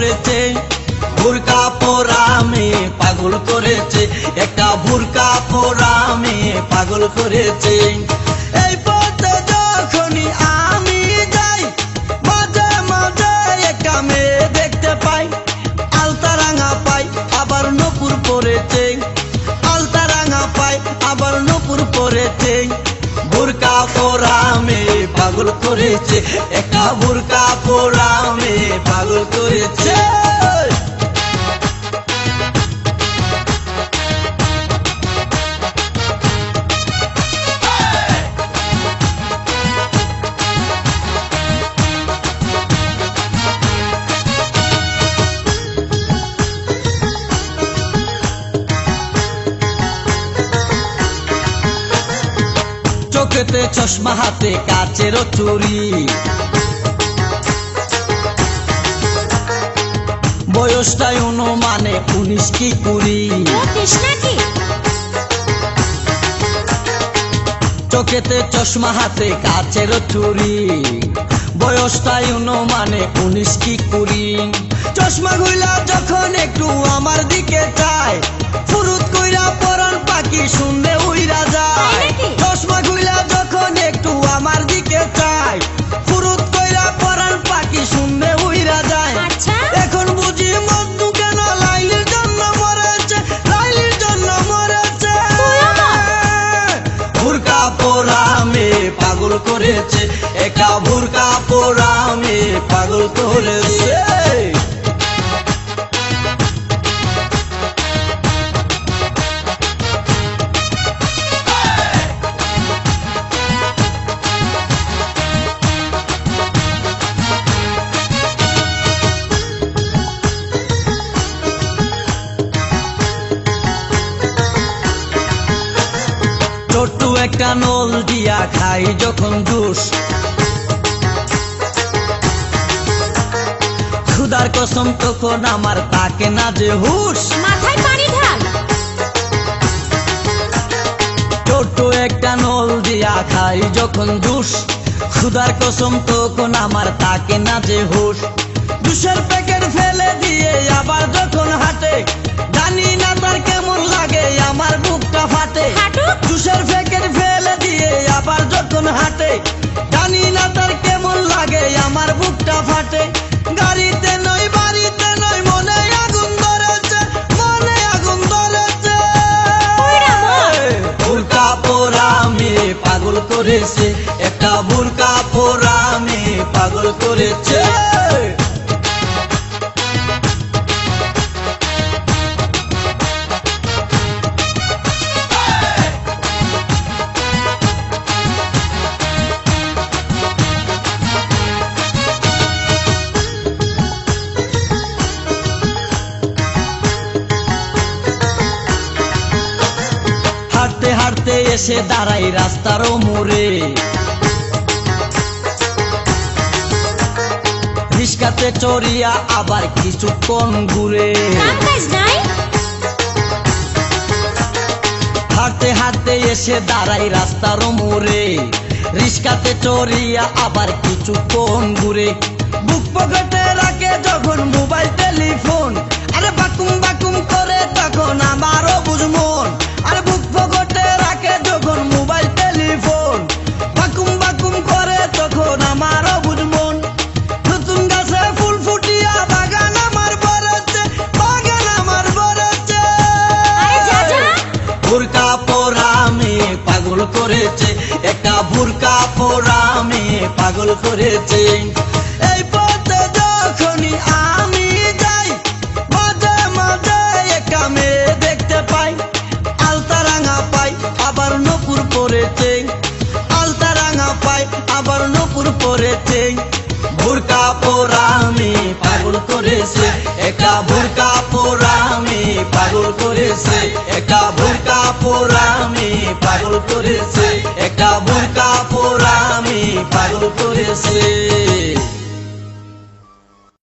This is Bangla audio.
করেছে, বুরকা পরা মেয়ে পাগল করেছে, একটা বুরকা পরা মেয়ে পাগল করেছে। এই পথে যখনই আমি যাই মাঝে মাঝে একটা মেয়ে দেখতে পাই, আলতা রাঙা পাই আবার নূপুর পরেছে, আলতা রাঙা পাই আবার নূপুর পরেছে। বুরকা পরা মেয়ে পাগল করেছে, একটা বুরকা পরা মেয়ে পাগল করেছে। চোখেতে চশমা হাতে কাচের চুরি, বয়সটাই অনুমানে 19 কি 20। চোখেতে চশমা হাতে কাচের চুরি, বয়সটাই অনুমানে 19 কি 20। চশমা গুলা যখন একটু আমার দিকে চায়, ফুরুত কইরা পরান পাখি শুনলে উইরা যায়। চশমা গুলা যখন একটু আমার দিকে চায়, ফুরুত কইরা পরান পাখি শুনলে উইরা যায়। এখন বুঝি মধু কেন লাইলির জন্য মরেছে, লাইলির জন্য মরেছে। বুরকা পরা মেয়ে পাগল করেছে, একটা বুরকা পরা মেয়ে পাগল করেছে। ছোট্ট একটা নল দিয়া খাই যখন জুস, ক্ষুধার কসম তখন আমার তাকে না যে হুশ। মাথায় পানি ঢাল। ছোট্ট একটা নল দিয়া খাই যখন জুস, ক্ষুধার কসম তখন আমার তাকে না যে হুশ। জুসের প্যাকেট ফেলে দিয়ে আবার যখন হাঁটে, জানি না তার কেমন লাগে আমার বুকটা ফাটে। জুসের প্যাকেট ফেলে দিয়ে আবার যখন হাঁটে, জানি না তার কেমন লাগে আমার বুকটা ফাটে। গাড়িতে নয় বাড়িতে নয় মনে আগুন ধরেছে, মনে আগুন ধরেছে। বুরকা পরা মেয়ে পাগল করেছে, একটা বুরকা পরা মেয়ে পাগল করেছে। হাঁটতে হাঁটতে এসে দাঁড়াই রাস্তার মোড়ে, রিস্কাতে চড়িয়া আবার কিছুক্ষণ ঘুরে। হাঁটতে হাঁটতে এসে দাঁড়াই রাস্তার মোড়ে, রিস্কাতে চড়িয়া আবার কিছুক্ষণ ঘুরে। বুক পকেটে রাখে যখন মোবাইল টেলিফোন, আরে বাকুম বাকুম করে তখন আমারও বুঝমন। আরে বুক পকেটে রাখে যখন মোবাইল টেলিফোন, বাকুম বাকুম করে তখন আমারও বুঝমন। নতুন গাছে ফুল ফুটিয়া বাগান আমার ভরেছে, বাগান আমার ভরেছে। বুরকা পরা মেয়ে পাগল করেছে, একটা বুরকা পরা মেয়ে পাগল করেছে। এই পথে যখনই আমি যাই মাঝে মাঝে একটা মেয়ে দেখতে পাই, আলতা রাঙা পাই আবার নূপুর পরেছে, আলতা রাঙা পাই আবার নূপুর পরেছে। বুরকা পরা মেয়ে পাগল করেছে, একটা বুরকা পরা মেয়ে পাগল করেছে, একটা বুরকা পরা মেয়ে পাগল করেছে, একটা বুরকা পরা মেয়ে পাগল করেছে।